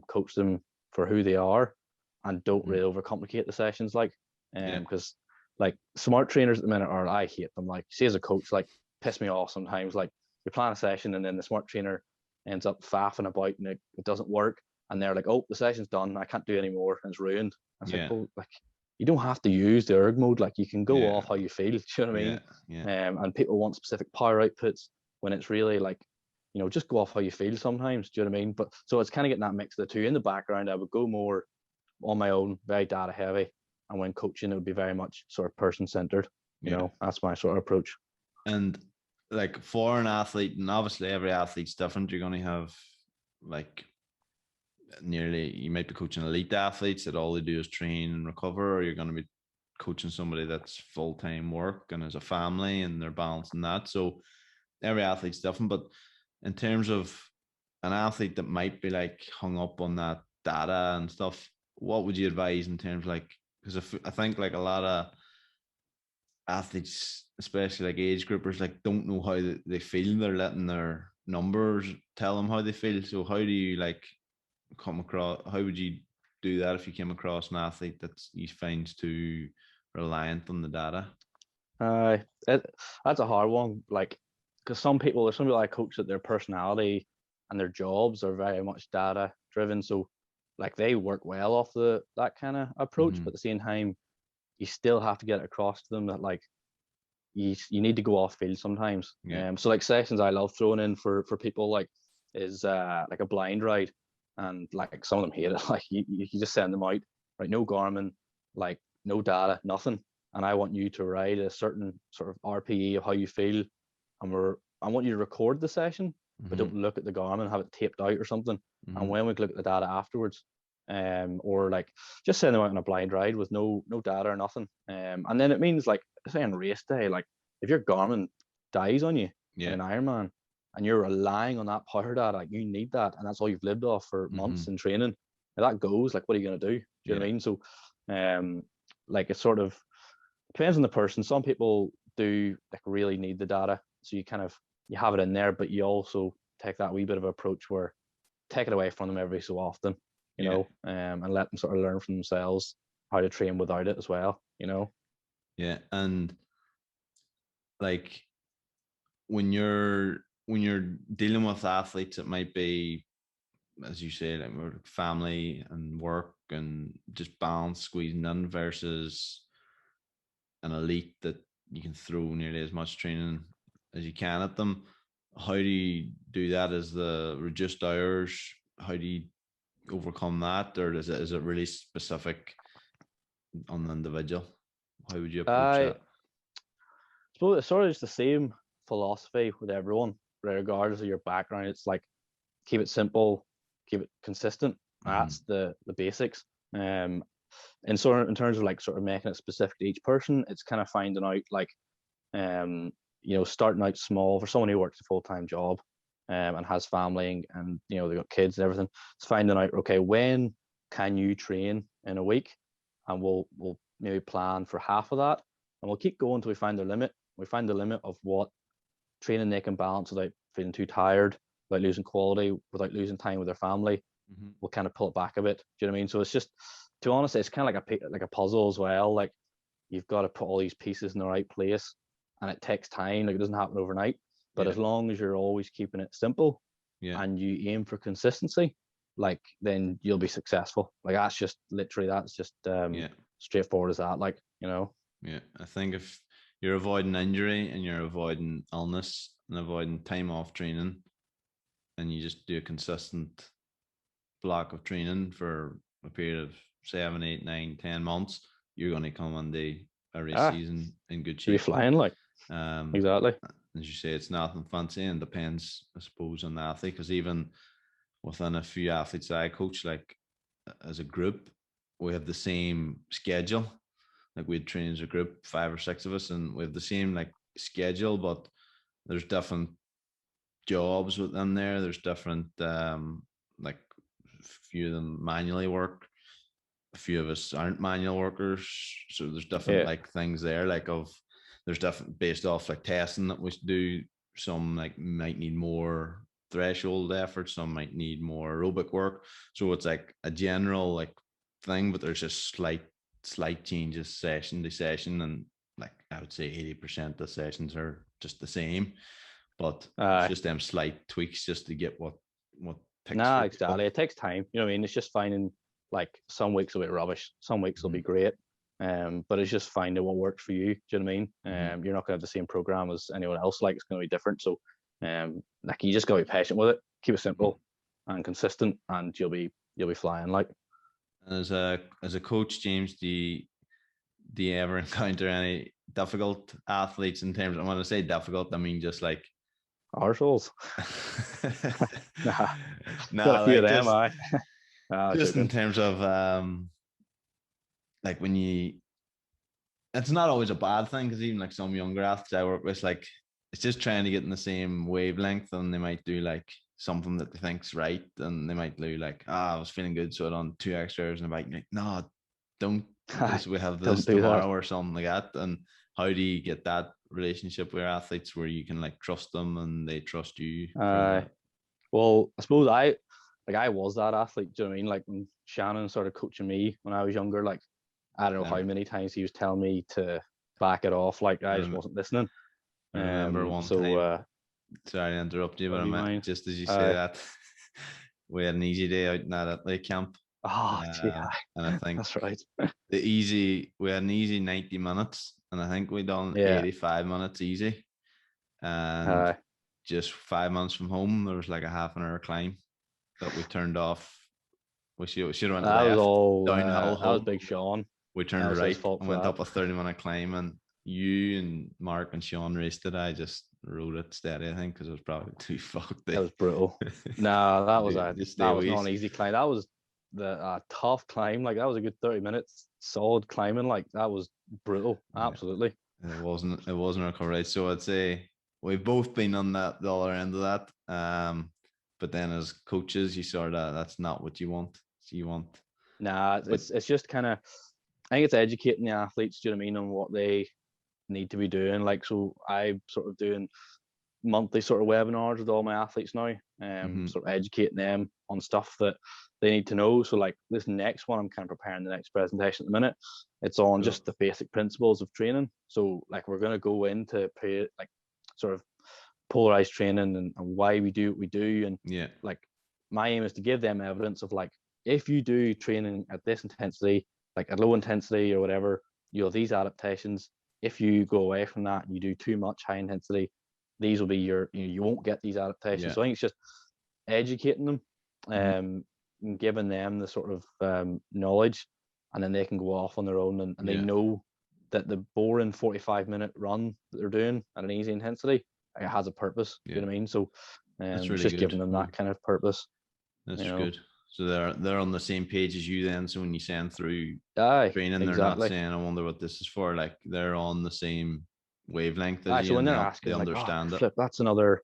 coach them for who they are, and don't really overcomplicate the sessions. Like, because like smart trainers at the minute I hate them. Like, see, as a coach, like, piss me off sometimes. Like, you plan a session and then the smart trainer ends up faffing about and it doesn't work, and they're like, oh, the session's done, I can't do anymore, and it's ruined. I was like, oh, like, you don't have to use the erg mode. Like, you can go off how you feel. Do you know what I mean? And people want specific power outputs when it's really like, you know, just go off how you feel sometimes. Do you know what I mean? But so it's kind of getting that mix of the two. In the background, I would go more on my own, very data heavy, and when coaching, it would be very much sort of person centered. You know, that's my sort of approach. And like, for an athlete, and obviously every athlete's different, you're going to have like you might be coaching elite athletes that all they do is train and recover, or you're going to be coaching somebody that's full-time work and has a family and they're balancing that. So every athlete's different. But in terms of an athlete that might be like hung up on that data and stuff, what would you advise in terms of like, because I think like a lot of athletes, especially like age groupers, like don't know how they feel. They're letting their numbers tell them how they feel. So how do you like come across? How would you do that if you came across an athlete that he finds too reliant on the data? Uh, that's a hard one. Like, because there's some people I coach that their personality and their jobs are very much data driven. So, like, they work well off that kind of approach, but at the same time, you still have to get it across to them that like you need to go off field sometimes. Yeah. So like sessions I love throwing in for people like is like a blind ride, and like some of them hate it. Like you just send them out, right? No Garmin, like no data, nothing, and I want you to ride a certain sort of RPE of how you feel, and I want you to record the session, but don't look at the Garmin, have it taped out or something. And when we look at the data afterwards, or like just send them out on a blind ride with no data or nothing. And then it means like say on race day, like if your Garmin dies on you in an Ironman and you're relying on that power data, like you need that, and that's all you've lived off for months in training. If that goes, like what are you gonna do? Do you know what I mean? So like it sort of depends on the person. Some people do like really need the data. So you have it in there, but you also take that wee bit of approach where take it away from them every so often, you know, and let them sort of learn from themselves how to train without it as well, you know. Yeah. And like when you're dealing with athletes, it might be, as you say, like family and work and just balance squeezing in versus an elite that you can throw nearly as much training as you can at them. How do you do that? Is the reduced hours? How do you overcome that, or is it really specific on the individual? How would you approach I that? suppose it's sort of just the same philosophy with everyone, regardless of your background. It's like keep it simple, keep it consistent. That's the basics. In terms of like sort of making it specific to each person, it's kind of finding out like starting out small for someone who works a full-time job and has family and they've got kids and everything. It's finding out, okay, when can you train in a week? And we'll maybe plan for half of that. And we'll keep going until we find their limit. We find the limit of what training they can balance without feeling too tired, without losing quality, without losing time with their family. We'll kind of pull it back a bit. Do you know what I mean? So it's just, to be honest, it's kind of like a puzzle as well. Like you've got to put all these pieces in the right place, and it takes time. Like it doesn't happen overnight. But as long as you're always keeping it simple, and you aim for consistency, like then you'll be successful. Like that's just straightforward as that. Like Yeah, I think if you're avoiding injury and you're avoiding illness and avoiding time off training, and you just do a consistent block of training for a period of 7, 8, 9, 10 months, you're going to come on the race season in good you'll be shape. flying. Like exactly. As you say, it's nothing fancy and depends, I suppose, on the athlete. Because even within a few athletes that I coach, like as a group, we have the same schedule. Like we'd train as a group, 5 or 6 of us, and we have the same like schedule, but there's different jobs within there. There's different like a few of them manually work, a few of us aren't manual workers. So there's different like things there, like there's different based off like testing that we do. Some like might need more threshold effort, some might need more aerobic work. So it's like a general like thing, but there's just slight changes session to session, and like I would say 80% of the sessions are just the same, but it's just them slight tweaks just to get what ticks for exactly. people. It takes time. You know what I mean? It's just finding like some weeks will be rubbish, some weeks will be great. But it's just finding what works for you. Do you know what I mean? You're not gonna have the same program as anyone else, like it's gonna be different. So like you just gotta be patient with it, keep it simple and consistent, and you'll be flying like. As a coach, James, do you ever encounter any difficult athletes in terms of, when I say difficult, I mean just like Arseholes. Got a few like of them, just aye. Just in Joking. terms of like when you, it's not always a bad thing because even like some younger athletes I work with, like it's just trying to get in the same wavelength, and they might do like something that they think's right, and they might do like, I was feeling good, so I done 2 extra hours in the bike. Like, no, don't, because we have Don't this do that. tomorrow or something like that. And how do you get that relationship with athletes where you can like trust them and they trust you for the Well, I suppose I was that athlete. Do you know what I mean? Like when Shannon started coaching me when I was younger, like I don't know how um, many times he was telling me to back it off. Like I just rem- wasn't listening. I remember one So time, sorry to interrupt you, but would I you meant mind? just as you say Uh, that, we had an easy day out in that athlete camp. gee, And I think that's right. we had an easy 90 minutes, and I think we done Yeah. 85 minutes easy. And Uh, just 5 months from home, there was like a half an hour climb that we turned off. We should have went that was left all. downhill That was home. Big Sean. We That turned was his right fault and for went that. up a 30-minute climb. And you and Mark and Sean raced it. I just rode it steady, I think, because it was probably too fucked It was brutal. No, to that stay was not away. an easy climb. That was the tough climb. Like that was a good 30 minutes solid climbing. Like that was brutal. Yeah, Absolutely. it wasn't a recovery. So I'd say we've both been on the other end of that. But then as coaches, you sort of, that's not what you want. So you want, Nah, but it's just kind of. I think it's educating the athletes. Do you know what I mean on what they need to be doing? Like so, I'm sort of doing monthly sort of webinars with all my athletes now, mhm, sort of educating them on stuff that they need to know. So like this next one, I'm kind of preparing the next presentation at the minute. It's on cool. just the basic principles of training. So like we're going to go into like sort of polarized training and why we do what we do. And Yeah, like my aim is to give them evidence of like, if you do training at this intensity, like at low intensity or whatever, you have these adaptations. If you go away from that and you do too much high intensity, these will be you won't get these adaptations. yeah, So I think it's just educating them, mhm, and giving them the sort of knowledge, and then they can go off on their own, and they yeah, know that the boring 45-minute run that they're doing at an easy intensity, it has a purpose. Do you yeah. know what I mean? So That's it's really just good. giving them Yeah, that kind of purpose, you that's know. good. So they're on the same page as you then. So when you send through Aye, training, they're not exactly. saying, I wonder what this is for. Like they're on the same wavelength as Aye, so you, when and they're they asking like, oh understand it. flip, that's another,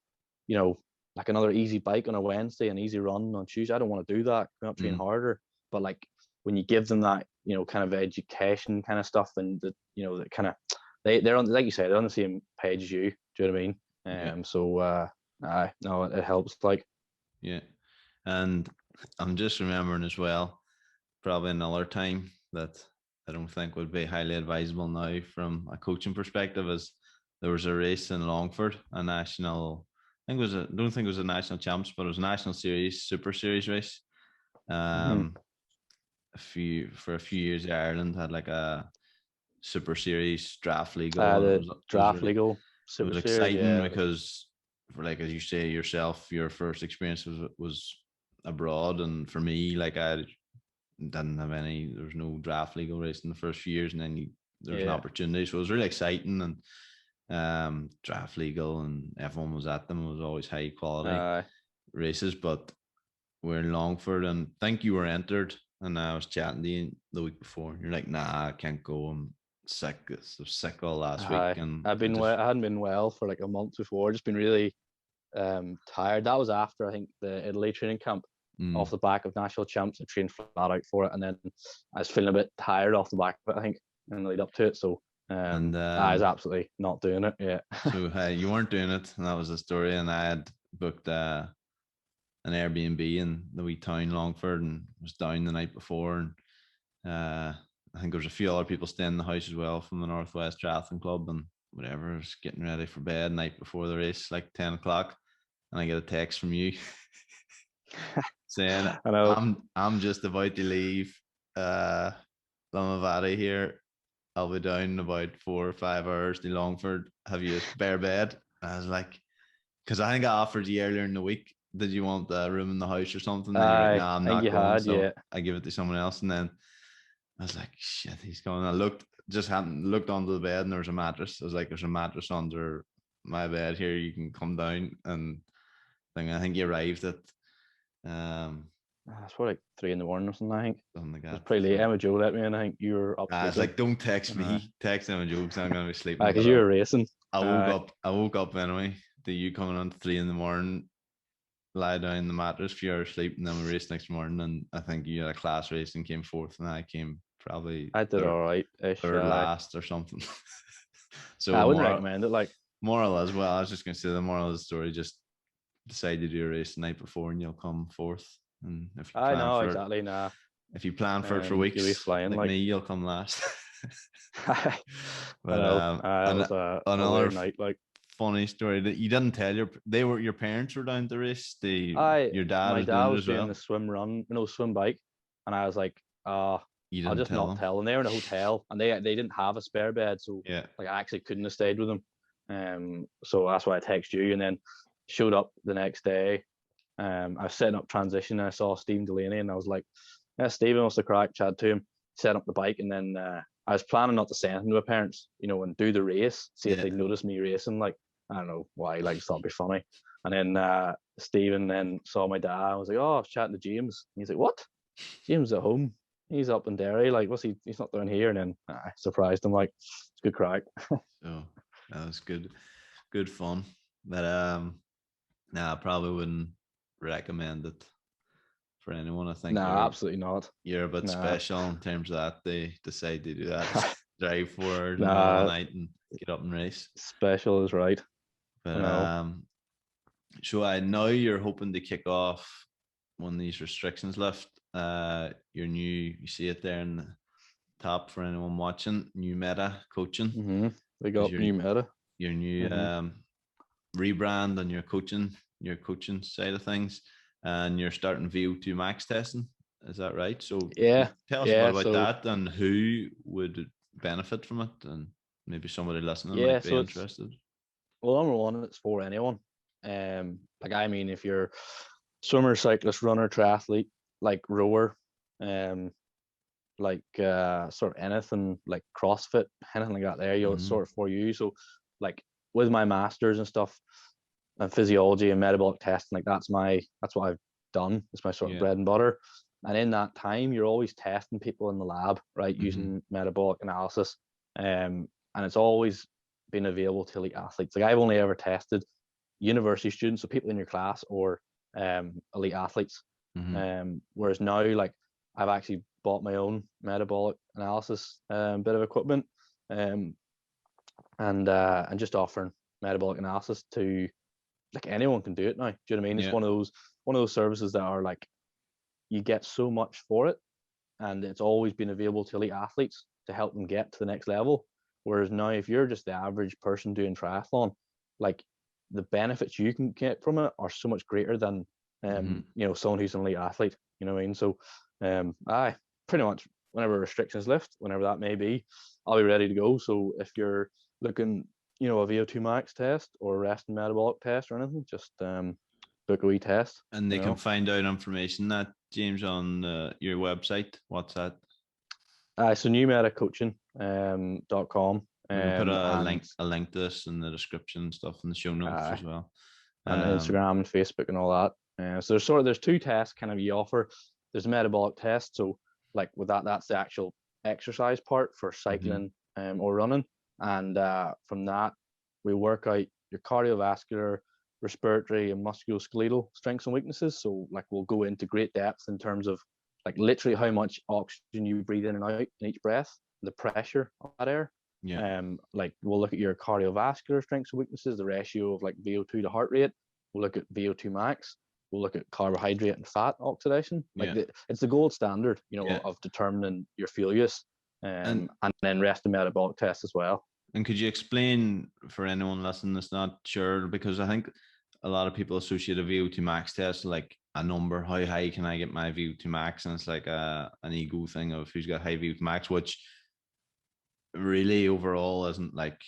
you know, like another easy bike on a Wednesday, an easy run on Tuesday. I don't want to do that. I'm not train Mm, harder. But like when you give them that, kind of education kind of stuff, and that kind of they're on, like you say, they're on the same page as you. Do you know what I mean? yeah, So aye, no, it helps. Like, yeah. And I'm just remembering as well, probably another time that I don't think would be highly advisable now from a coaching perspective is there was a race in Longford, a national, I don't think it was a national champs, but it was a national series, super series race. mhm. Um, for a few years, Ireland had like a super series draft legal, and it The was draft legal it super was series, exciting yeah, it was, because, for like as you say yourself, your first experience was abroad, and for me, like I didn't have any. There was no draft legal race in the first few years, and then there was an yeah, opportunity, so it was really exciting. And draft legal, and everyone was at them. It was always high quality uh, races, but we're in Longford, and I think you were entered. And I was chatting to you the week before. You're like, "Nah, I can't go. I'm sick. I was sick all last week, I and I've I been just well. I hadn't been well for like a month before. Just been really tired. That was after I think the Italy training camp. Off mm, the back of national champs, I trained flat out for it, and then I was feeling a bit tired off the back of it. I think in the lead up to it, so and I was absolutely not doing it. Yeah, so you weren't doing it, and that was the story. And I had booked an Airbnb in the wee town Longford, and was down the night before. And I think there was a few other people staying in the house as well from the Northwest Triathlon Club, and whatever. I was getting ready for bed night before the race, like 10 o'clock, and I get a text from you saying, I know. I'm just about to leave uh Lamavati here. I'll be down in about 4 or 5 hours to Longford. Have you a spare bed? And I was like, because I think I offered you earlier in the week, did you want a room in the house or something? Then you're like, no, I'm I think not you going. had, So yeah. I give it to someone else. And then I was like, shit, he's going. I just hadn't looked under the bed, and there was a mattress. I was like, there's a mattress under my bed here. You can come down. And I think you arrived at, um, It's probably like 3 in the morning or something. I think Something like it was that. pretty late. So, Emma Joe let me in. I think you were up it's sleeping. like, don't text me. Text them a joke, because I'm gonna be sleeping. Because But you were racing. I woke up. I woke up anyway. The you coming on 3 in the morning, lie down in the mattress, few hours sleep, and then we raced next morning. And I think you had a class race and came fourth, and I came probably I did all right. third last or something. So I wouldn't recommend it. Like, moral as well. I was just gonna say the moral of the story: just decide to do a race the night before, and you'll come fourth. And if you I plan know for exactly. Nah, if you plan for it for you'll be weeks, flying like like me, you'll come last. I But know. It was a another weird night. Like, funny story that you didn't tell your parents were down to race. Your dad my was dad doing it was as doing well. the swim bike, and I was like, You I'll didn't just tell not them. tell them. They were in a hotel, and they didn't have a spare bed, so Yeah. like I actually couldn't have stayed with them. So that's why I texted you, and then showed up the next day. I was setting up transition, and I saw Stephen Delaney, and I was like, "Yeah, Stephen wants to crack." Chat to him, set up the bike, and then I was planning not to say anything to my parents, and do the race, see if they'd notice me racing. Like, I don't know why, like, just thought it'd be funny. And then Stephen then saw my dad. I was like, "Oh, I was chatting to James." And he's like, "What? James at home? He's up in Derry. Like, what's he? He's not down here." And then I surprised him. Like, it's good crack. So that was good fun. But I probably wouldn't recommend it for anyone. I think Nah, absolutely not. you're a bit Nah, special in terms of that. They decide to do that, drive forward in the middle of the nah. night and get up and race. Special is right. But I know. so I know you're hoping to kick off when these restrictions lift. Your new, you see it there in the top for anyone watching. New meta coaching They is got new meta. your new rebrand on your coaching side of things, and you're starting VO2 max testing. Is that right? So Yeah, tell us a bit yeah. about So that and who would benefit from it, and maybe somebody listening yeah, might be so it's interested. well, number one, it's for anyone. Like, I mean, if you're swimmer, cyclist, runner, triathlete, like rower, um, like sort of anything like CrossFit, anything like that. It's sort of for you. So, like with my masters and stuff, and physiology and metabolic testing, like that's what I've done. It's my sort of bread and butter. And in that time, you're always testing people in the lab, right, using metabolic analysis. And it's always been available to elite athletes. Like, I've only ever tested university students, so people in your class, or elite athletes. Whereas now, like, I've actually bought my own metabolic analysis bit of equipment, and just offering metabolic analysis to, like, anyone can do it now. Do you know what I mean? It's one of those services that are like, you get so much for it, and it's always been available to elite athletes to help them get to the next level. Whereas now, if you're just the average person doing triathlon, like, the benefits you can get from it are so much greater than someone who's an elite athlete. You know what I mean? So I pretty much, whenever restrictions lift, whenever that may be, I'll be ready to go. So if you're looking, a VO2 max test or a rest and metabolic test or anything, just book a wee test. And they can find out information that, James, on your website. What's that? So newmetacoaching.com. We can put a link to this in the description and stuff in the show notes as well. And Instagram and Facebook and all that. So there's two tests kind of you offer. There's a metabolic test. So, like, with that's the actual exercise part for cycling or running. And from that, we work out your cardiovascular, respiratory, and musculoskeletal strengths and weaknesses. So, like, we'll go into great depth in terms of, like, literally how much oxygen you breathe in and out in each breath, the pressure of that air. Like, we'll look at your cardiovascular strengths and weaknesses, the ratio of, like, VO2 to heart rate. We'll look at VO2 max. We'll look at carbohydrate and fat oxidation. Like, it's the gold standard, of determining your fuel use, and then rest and metabolic tests as well. And could you explain for anyone listening that's not sure, because I think a lot of people associate a VO2 max test like a number. How high can I get my VO2 max? And it's like an ego thing of who's got high VO2 max, which really overall isn't like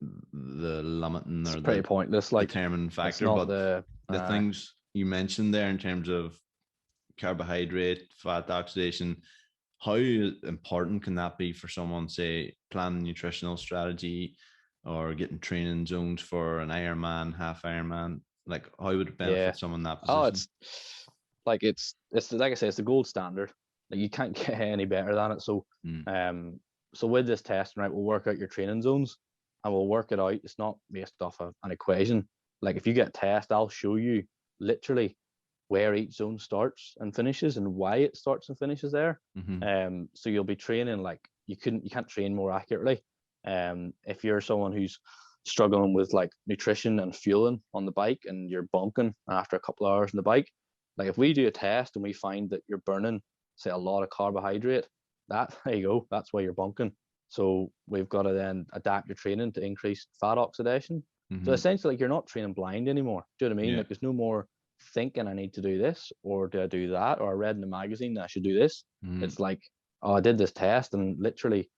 the limiting or pretty pointless, like, determining factor. But the things you mentioned there in terms of carbohydrate, fat oxidation, how important can that be for someone, say, planning nutritional strategy or getting training zones for an Ironman, half Ironman? Like, how would it benefit someone in that position? Like it's like I say, it's the gold standard. Like you can't get any better than it. So so with this testing, right, we'll work out your training zones and we'll work it out. It's not based off of an equation. Like if you get a test, I'll show you literally where each zone starts and finishes and why it starts and finishes there. So you'll be training like you can't train more accurately. If you're someone who's struggling with like nutrition and fueling on the bike and you're bunking after a couple of hours on the bike, like if we do a test and we find that you're burning, say, a lot of carbohydrate, there you go, that's why you're bunking. So we've got to then adapt your training to increase fat oxidation. So essentially, like, you're not training blind anymore. Do you know what I mean? Yeah. Like there's no more thinking I need to do this or do I do that, or I read in the magazine that I should do this. It's like, oh, I did this test and literally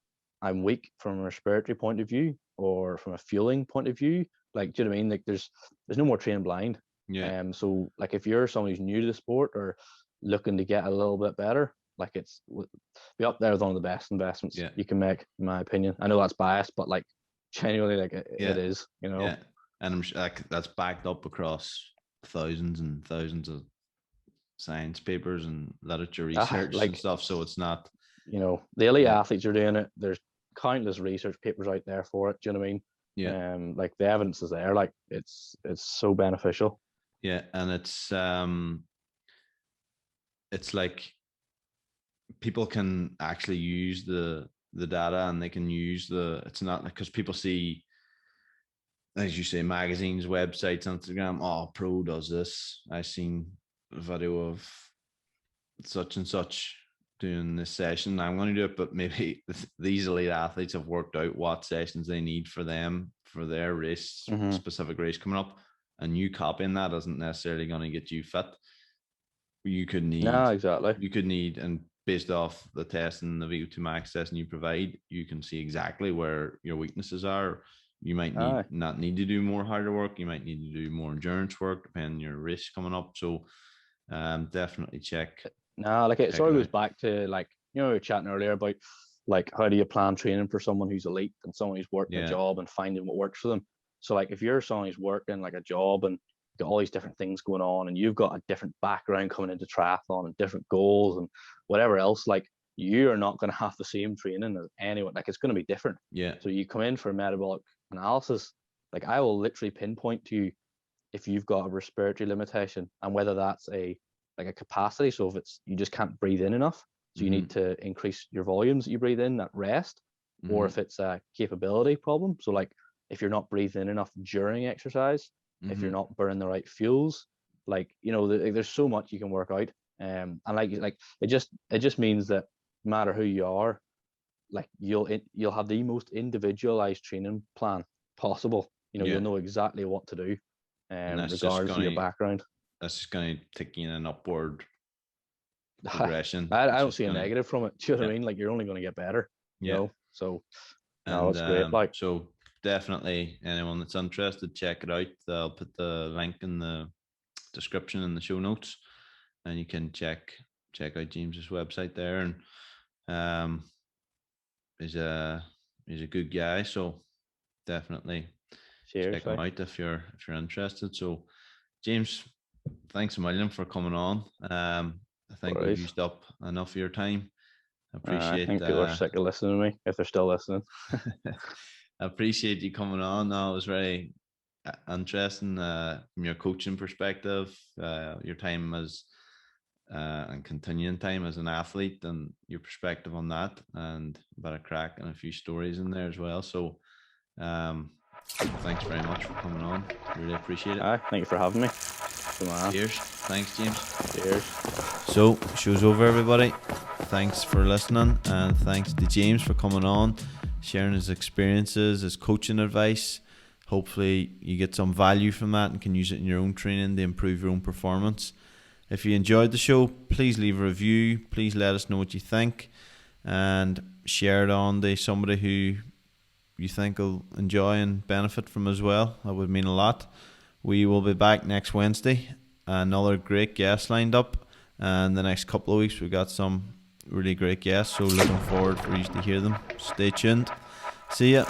I'm weak from a respiratory point of view or from a fueling point of view. Like, do you know what I mean? Like there's no more training blind. Yeah. So like if you're someone who's new to the sport or looking to get a little bit better, like it's be up there with one of the best investments you can make, in my opinion. I know that's biased, but like genuinely, like it is, you know. Yeah. And I'm like that's backed up across thousands and thousands of science papers and literature research like, and stuff. So it's not, you know, the elite athletes are doing it. There's countless research papers out there for it. Do you know what I mean? Yeah. Like the evidence is there. Like it's so beneficial. Yeah, and it's like people can actually use the data and they can use it's not like, because people see, as you say, magazines, websites, Instagram, oh, pro does this. I seen a video of such and such doing this session. I'm going to do it, but maybe these elite athletes have worked out what sessions they need for them, for their race, specific race coming up. And you copying that isn't necessarily going to get you fit. You could need, and based off the test and the VO2 max test you provide, you can see exactly where your weaknesses are. You might not need to do more harder work. You might need to do more endurance work, depending on your race coming up. So definitely check. Like it sort of goes back to, like, you know, we were chatting earlier about like how do you plan training for someone who's elite and someone who's working a job and finding what works for them. So like if you're someone who's working like a job and got all these different things going on and you've got a different background coming into triathlon and different goals and whatever else, like you are not going to have the same training as anyone. Like it's going to be different. Yeah. So you come in for a metabolic analysis, like I will literally pinpoint to you if you've got a respiratory limitation and whether that's a capacity. So if it's you just can't breathe in enough, so you need to increase your volumes that you breathe in at rest, or if it's a capability problem. So like if you're not breathing in enough during exercise, if you're not burning the right fuels, like, you know, there's so much you can work out. And like it just means that no matter who you are, like you'll have the most individualized training plan possible. You know, you'll know exactly what to do, regardless of your background. That's just going to take you in an upward progression. I don't see a negative from it. Do you know what I mean? Like you're only going to get better. You know, so no, it's great. Like, so definitely anyone that's interested, check it out. I'll put the link in the description in the show notes, and you can check out James's website there. And he's a good guy, so definitely check him out if you're interested. So James, thanks a million for coming on. I think we've used up enough of your time. I appreciate. I think people are sick of listening to me, if they're still listening. I appreciate you coming on. No, it was very interesting from your coaching perspective, your time as and continuing time as an athlete, and your perspective on that, and a bit of crack and a few stories in there as well. So thanks very much for coming on. Really appreciate it. Thank you for having me. Cheers. Thanks, James. Cheers. So, show's over, everybody. Thanks for listening, and thanks to James for coming on, sharing his experiences, his coaching advice. Hopefully you get some value from that and can use it in your own training to improve your own performance. If you enjoyed the show, please leave a review. Please let us know what you think, and share it on to somebody who you think will enjoy and benefit from as well. That would mean a lot. We will be back next Wednesday. Another great guest lined up, and the next couple of weeks we've got some really great guests, so looking forward for you to hear them. Stay tuned. See ya.